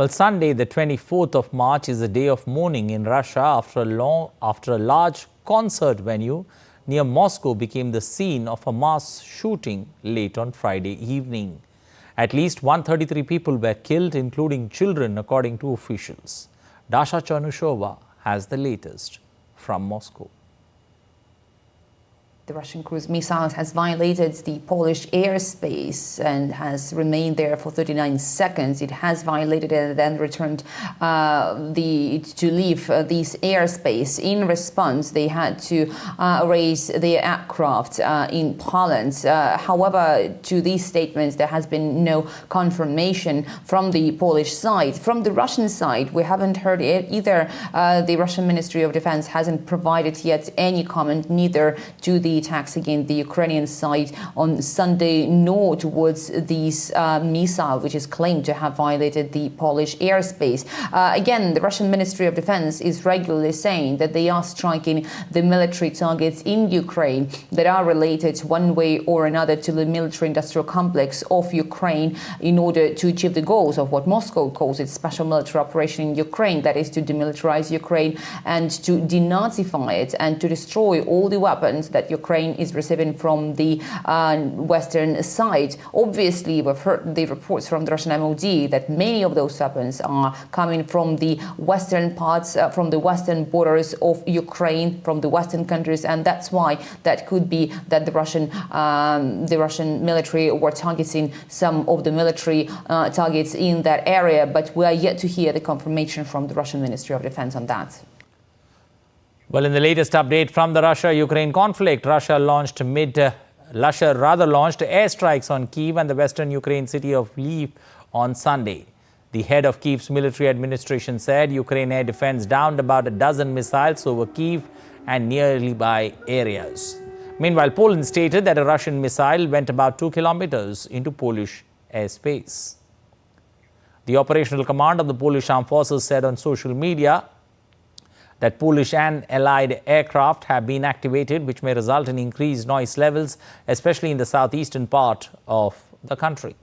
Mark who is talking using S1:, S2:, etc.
S1: Well, Sunday, the 24th of March, is a day of mourning in Russia after a large concert venue near Moscow became the scene of a mass shooting late on Friday evening. At least 133 people were killed, including children, according to officials. Dasha Chernushova has the latest from Moscow.
S2: The Russian cruise missile has violated the Polish airspace and has remained there for 39 seconds. It has violated and then returned to leave this airspace. In response, they had to raise the aircraft in Poland. However, to these statements, there has been no confirmation from the Polish side. From the Russian side, we haven't heard it either. The Russian Ministry of Defense hasn't provided yet any comment, neither to the attacks against the Ukrainian side on Sunday, nor towards this missile, which is claimed to have violated the Polish airspace. Again, the Russian Ministry of Defense is regularly saying that they are striking the military targets in Ukraine that are related one way or another to the military-industrial complex of Ukraine in order to achieve the goals of what Moscow calls its special military operation in Ukraine, that is to demilitarize Ukraine and to denazify it and to destroy all the weapons that Ukraine is receiving from the western side. Obviously, we've heard the reports from the Russian MOD that many of those weapons are coming from the western parts, from the western borders of Ukraine, from the western countries, and that's why that could be that the Russian military were targeting some of the military targets in that area, but we are yet to hear the confirmation from the Russian Ministry of Defense on that.
S1: Well, in the latest update from the Russia-Ukraine conflict, Russia launched airstrikes on Kyiv and the western Ukraine city of Lviv on Sunday. The head of Kyiv's military administration said Ukraine air defense downed about a dozen missiles over Kyiv and nearby areas. Meanwhile, Poland stated that a Russian missile went about 2 kilometers into Polish airspace. The operational command of the Polish Armed Forces said on social media that Polish and allied aircraft have been activated, which may result in increased noise levels, especially in the southeastern part of the country.